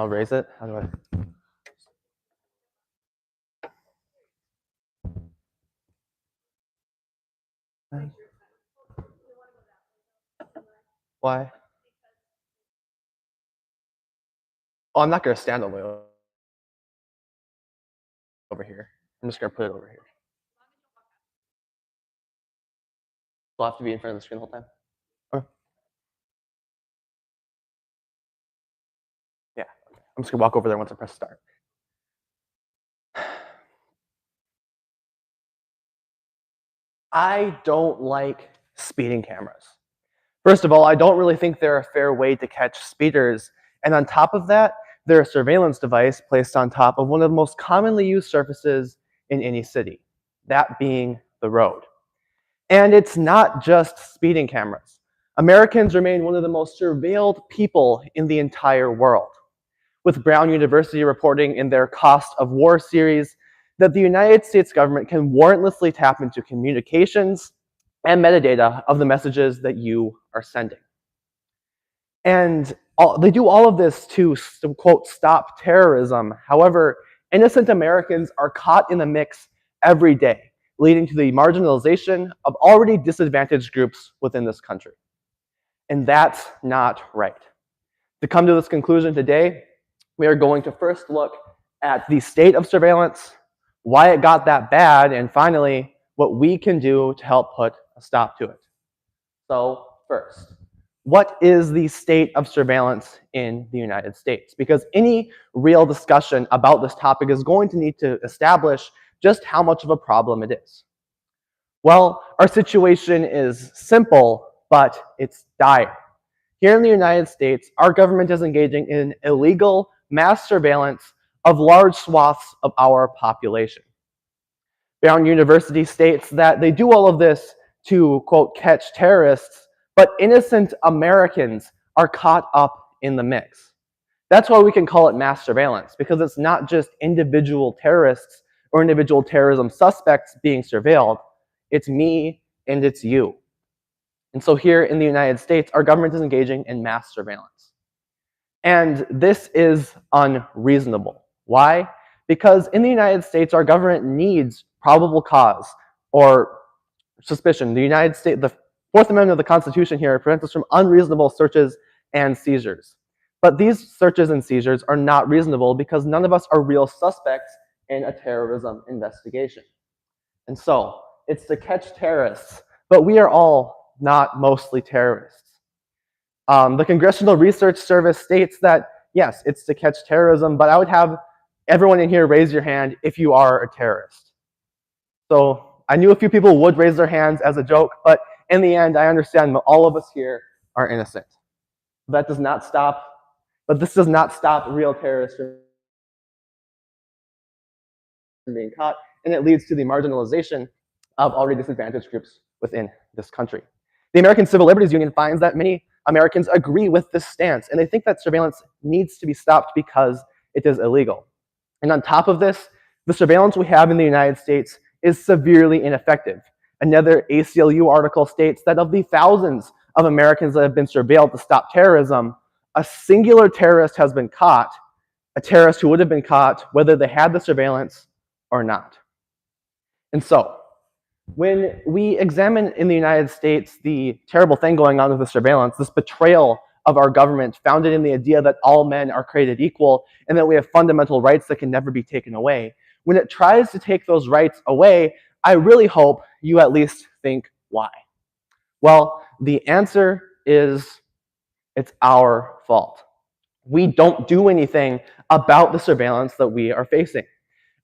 I'll raise it. How do I? Why? Oh, I'm not going to stand all the way over here. I'm just going to put it over here. Do I have to be in front of the screen the whole time? Okay. Yeah. Okay. I'm just going to walk over there once I press start. I don't like speeding cameras. First of all, I don't really think they're a fair way to catch speeders. And on top of that, they're a surveillance device placed on top of one of the most commonly used surfaces in any city, that being the road. And it's not just speeding cameras. Americans remain one of the most surveilled people in the entire world, with Brown University reporting in their Cost of War series that the United States government can warrantlessly tap into communications and metadata of the messages that you are sending. And they do all of this to, quote, stop terrorism. However, innocent Americans are caught in the mix every day, leading to the marginalization of already disadvantaged groups within this country. And that's not right. To come to this conclusion today, we are going to first look at the state of surveillance, why it got that bad, and finally, what we can do to help put a stop to it. So first, what is the state of surveillance in the United States? Because any real discussion about this topic is going to need to establish just how much of a problem it is. Well, our situation is simple, but it's dire. Here in the United States, our government is engaging in illegal mass surveillance of large swaths of our population. Brown University states that they do all of this to, quote, catch terrorists, but innocent Americans are caught up in the mix. That's why we can call it mass surveillance, because it's not just individual terrorists or individual terrorism suspects being surveilled. It's me and it's you. And so here in the United States, our government is engaging in mass surveillance. And this is unreasonable. Why? Because in the United States, our government needs probable cause or suspicion. The United States, the Fourth Amendment of the Constitution here prevents us from unreasonable searches and seizures. But these searches and seizures are not reasonable because none of us are real suspects in a terrorism investigation. And so, it's to catch terrorists, but we are all not mostly terrorists. The Congressional Research Service states that, yes, it's to catch terrorism, but I would have everyone in here raise your hand if you are a terrorist. So I knew a few people would raise their hands as a joke, but in the end, I understand that all of us here are innocent. That does not stop, but this does not stop real terrorists from being caught, and it leads to the marginalization of already disadvantaged groups within this country. The American Civil Liberties Union finds that many Americans agree with this stance, and they think that surveillance needs to be stopped because it is illegal. And on top of this, the surveillance we have in the United States is severely ineffective. Another ACLU article states that of the thousands of Americans that have been surveilled to stop terrorism, a singular terrorist has been caught, a terrorist who would have been caught whether they had the surveillance or not. And so, when we examine in the United States the terrible thing going on with the surveillance, this betrayal of our government founded in the idea that all men are created equal and that we have fundamental rights that can never be taken away, when it tries to take those rights away, I really hope you at least think why. Well, the answer is it's our fault. We don't do anything about the surveillance that we are facing.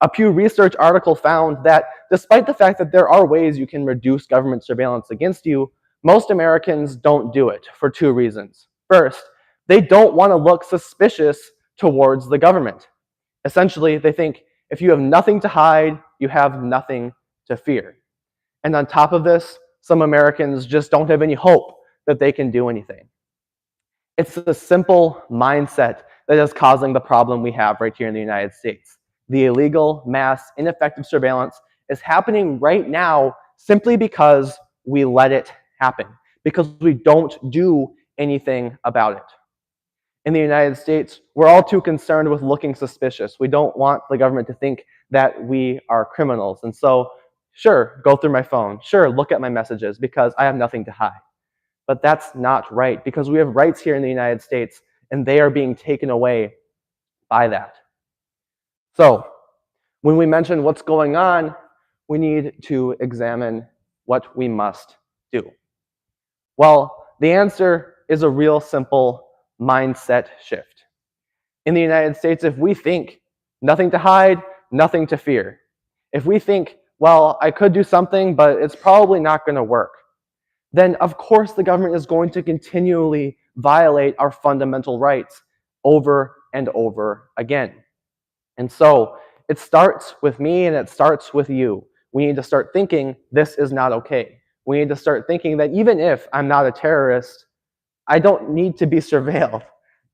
A Pew Research article found that despite the fact that there are ways you can reduce government surveillance against you, most Americans don't do it for two reasons. First, they don't want to look suspicious towards the government. Essentially, they think if you have nothing to hide, you have nothing to fear. And on top of this, some Americans just don't have any hope that they can do anything. It's the simple mindset that is causing the problem we have right here in the United States. The illegal, mass, ineffective surveillance is happening right now simply because we let it happen, because we don't do anything about it. In the United States, we're all too concerned with looking suspicious. We don't want the government to think that we are criminals. And so, sure, go through my phone. Sure, look at my messages because I have nothing to hide. But that's not right because we have rights here in the United States and they are being taken away by that. So, when we mention what's going on, we need to examine what we must do. Well, the answer is a real simple mindset shift. In the United States, if we think nothing to hide, nothing to fear, if we think, well, I could do something, but it's probably not going to work, then of course the government is going to continually violate our fundamental rights over and over again. And so it starts with me and it starts with you. We need to start thinking this is not okay. We need to start thinking that even if I'm not a terrorist, I don't need to be surveilled.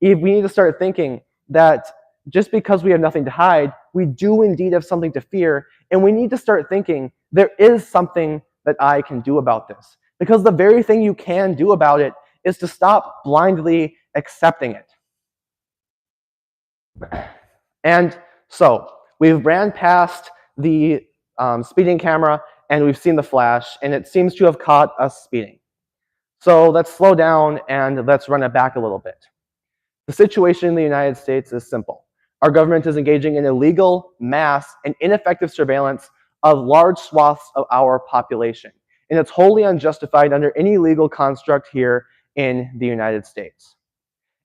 We need to start thinking that just because we have nothing to hide, we do indeed have something to fear, and we need to start thinking there is something that I can do about this. Because the very thing you can do about it is to stop blindly accepting it. And so we've ran past the speeding camera and we've seen the flash, and it seems to have caught us speeding. So let's slow down and let's run it back a little bit. The situation in the United States is simple. Our government is engaging in illegal, mass, and ineffective surveillance of large swaths of our population. And it's wholly unjustified under any legal construct here in the United States.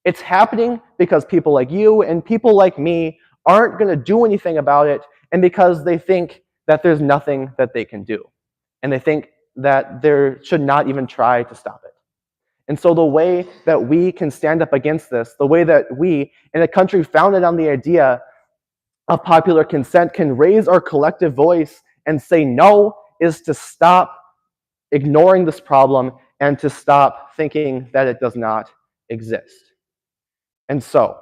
It's happening because people like you and people like me aren't going to do anything about it, and because they think that there's nothing that they can do. And they think that they should not even try to stop it. And so the way that we can stand up against this, the way that we, in a country founded on the idea of popular consent, can raise our collective voice and say no, is to stop ignoring this problem and to stop thinking that it does not exist. And so,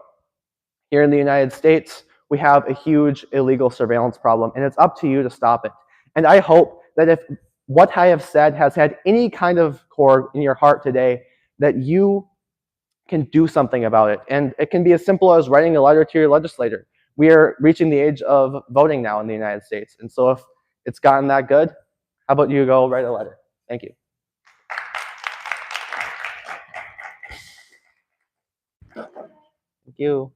here in the United States, we have a huge illegal surveillance problem, and it's up to you to stop it. And I hope that if what I have said has had any kind of chord in your heart today, that you can do something about it. And it can be as simple as writing a letter to your legislator. We are reaching the age of voting now in the United States. And so if it's gotten that good, how about you go write a letter? Thank you. Thank you.